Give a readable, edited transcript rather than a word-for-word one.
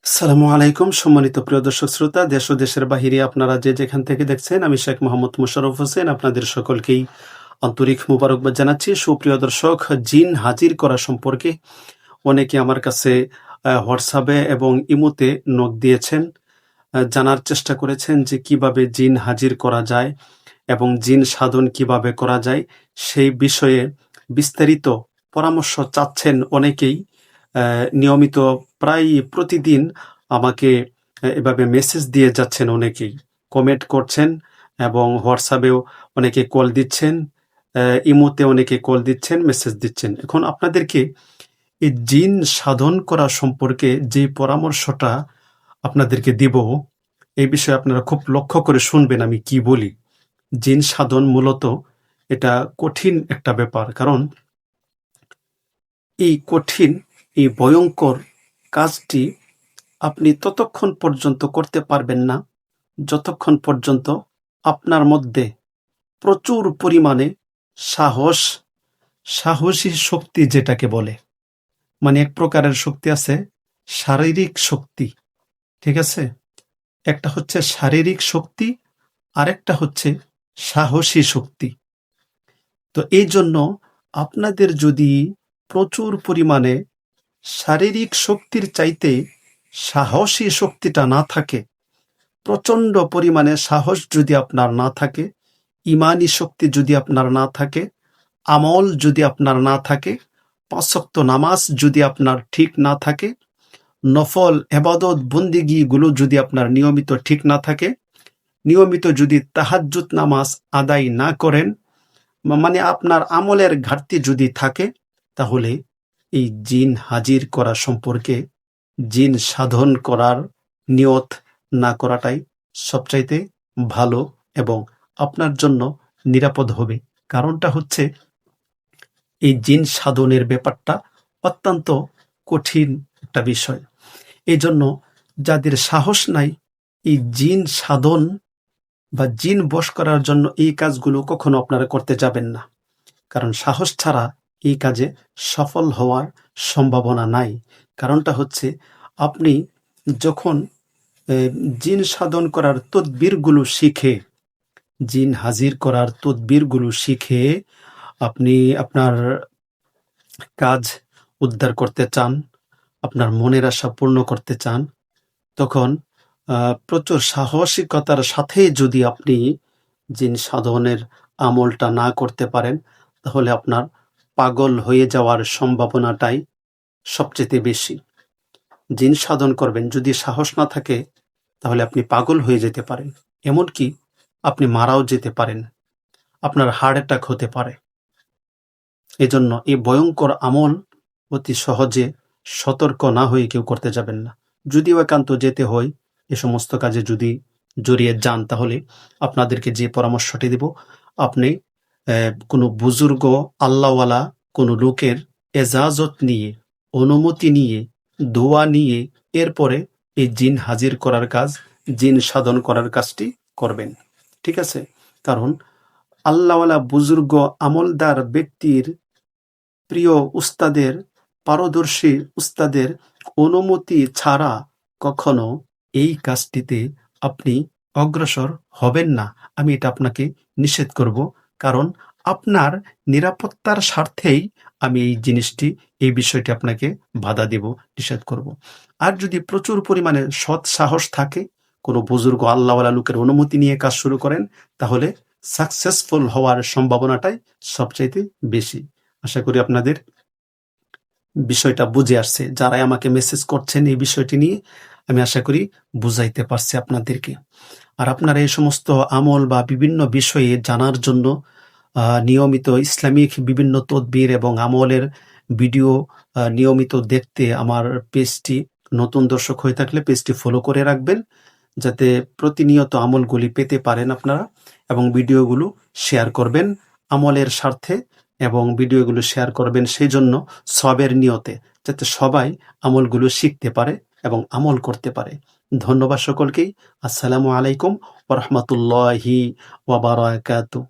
আসসালামু আলাইকুম সম্মানিত প্রিয় দর্শক শ্রোতা, দেশ ও দেশের বাহিরে আপনারা যে যেখান থেকে দেখছেন, আমি শেখ মোহাম্মদ মোশাররফ হোসেন আপনাদের সকলকেই আন্তরিক মুবারকবাদ জানাচ্ছি। সুপ্রিয় দর্শক, জিন হাজির করা সম্পর্কে অনেকে আমার কাছে হোয়াটসঅ্যাপে এবং ইমোতে নক দিয়েছেন, জানার চেষ্টা করেছেন যে কিভাবে জিন হাজির করা যায় এবং জিন সাধন কিভাবে করা যায়, সেই বিষয়ে বিস্তারিত পরামর্শ চাচ্ছেন অনেকেই। নিয়মিত প্রায় প্রতিদিন আমাকে এভাবে মেসেজ দিয়ে যাচ্ছেন, অনেকেই কমেন্ট করছেন এবং হোয়াটসঅ্যাপেও অনেকে কল দিচ্ছেন, ইমোতে অনেকে কল দিচ্ছেন, মেসেজ দিচ্ছেন। এখন আপনাদেরকে এই জিন সাধন করা সম্পর্কে যে পরামর্শটা আপনাদেরকে দিব, এই বিষয়ে আপনারা খুব লক্ষ্য করে শুনবেন আমি কি বলি। জিন সাধন মূলত এটা কঠিন একটা ব্যাপার, কারণ এই কঠিন, এই ভয়ঙ্কর কাজটি আপনি ততক্ষণ পর্যন্ত করতে পারবেন না যতক্ষণ পর্যন্ত আপনার মধ্যে প্রচুর পরিমাণে সাহসী শক্তি যেটাকে বলে, মানে এক প্রকারের শক্তি আছে শারীরিক শক্তি, ঠিক আছে? একটা হচ্ছে শারীরিক শক্তি, আরেকটা হচ্ছে সাহসী শক্তি। তো এই জন্য আপনাদের যদি প্রচুর পরিমাণে শারীরিক শক্তির চাইতে সাহসী শক্তিটা না থাকে, প্রচণ্ড পরিমাণে সাহস যদি আপনার না থাকে, ইমানি শক্তি যদি আপনার না থাকে, আমল যদি আপনার না থাকে, ৫ ওয়াক্ত নামাজ যদি আপনার ঠিক না থাকে, নফল এবাদত বন্দেগীগুলো যদি আপনার নিয়মিত ঠিক না থাকে, নিয়মিত যদি তাহাজ্জুদ নামাজ আদায় না করেন, মানে আপনার আমলের ঘাটতি যদি থাকে, তাহলে এই জিন হাজির করা সম্পর্কে, জিন সাধন করার নিয়ত না করাটাই সবচাইতে ভালো এবং আপনার জন্য নিরাপদ হবে। কারণটা হচ্ছে এই জিন সাধনের ব্যাপারটা অত্যন্ত কঠিন একটা বিষয়। এই জন্য যাদের সাহস নাই এই জিন সাধন বা জিন বশ করার জন্য, এই কাজগুলো কখনো আপনারা করতে যাবেন না, কারণ সাহস ছাড়া এই কাজে সফল হওয়ার সম্ভাবনা নাই। কারণটা হচ্ছে আপনি যখন জিন সাধন করার তদবিরগুলো শিখে, জিন হাজির করার তদবিরগুলো শিখে আপনি আপনার কাজ উদ্ধার করতে চান, আপনার মনের আশা পূর্ণ করতে চান, তখন প্রচুর সাহসিকতার সাথে যদি আপনি জিন সাধনের আমলটা না করতে পারেন, তাহলে আপনার পাগল হয়ে যাওয়ার সম্ভাবনাটাই সবচেয়ে বেশি। জিন সাধন করবেন, যদি সাহস না থাকে তাহলে আপনি পাগল হয়ে যেতে পারেন, এমনকি আপনি মারাও যেতে পারেন, আপনার হার্ট অ্যাটাক হতে পারে। এজন্য এই ভয়ঙ্কর আমল অতি সহজে সতর্ক না হয়ে কেউ করতে যাবেন না। যদিও একান্ত যেতে হয়, এ সমস্ত কাজে যদি জড়িয়ে যান, তাহলে আপনাদেরকে যে পরামর্শটি দেব, আপনি কোনো বুজুর্গ আল্লাহওয়ালা কোনো লোকের এজাজত নিয়ে, অনুমতি নিয়ে, দোয়া নিয়ে এরপরে এই জিন হাজির করার কাজ, জিন সাধন করার কাজটি করবেন, ঠিক আছে? কারণ আল্লাহওয়ালা বুজুর্গ আমলদার ব্যক্তির, প্রিয় উস্তাদের, পারদর্শী উস্তাদের অনুমতি ছাড়া কখনো এই কাজটিতে আপনি অগ্রসর হবেন না। আমি এটা আপনাকে নিষেধ করব, কারণ আপনার নিরাপত্তার স্বার্থেই আমি এই বিষয়টি আপনাকে বাধা দেব, নিষেধ করব। আর যদি প্রচুর পরিমাণে সৎ সাহস থাকে, কোনো বুজুর্গ আল্লাহওয়ালা লোকের অনুমতি নিয়ে কাজ শুরু করেন, তাহলে সাকসেসফুল হওয়ার সম্ভাবনাটাই সবচাইতে বেশি। আশা করি আপনাদের বিষয়টা বুঝে আসছে। যারাই আমাকে মেসেজ করছেন এই বিষয়টি নিয়ে, আমি আশা করি বুঝাইতে পারছি আপনাদেরকে। আর আপনারা এই সমস্ত আমল বা বিভিন্ন বিষয়ে জানার জন্য নিয়মিত ইসলামিক বিভিন্ন তদবির এবং আমলের ভিডিও নিয়মিত দেখতে আমার পেজটি, নতুন দর্শক হয়ে থাকলে পেজটি ফলো করে রাখবেন, যাতে প্রতিনিয়ত আমলগুলি পেতে পারেন আপনারা, এবং ভিডিওগুলো শেয়ার করবেন আমলের স্বার্থে, এবং ভিডিওগুলো শেয়ার করবেন সেই জন্য সবের নিয়তে, যাতে সবাই আমলগুলো শিখতে পারে এবং আমল করতে পারে। ধন্যবাদ সকলকেই। আসসালামু আলাইকুম ওয়া রাহমাতুল্লাহি ওয়া বারাকাতুহু।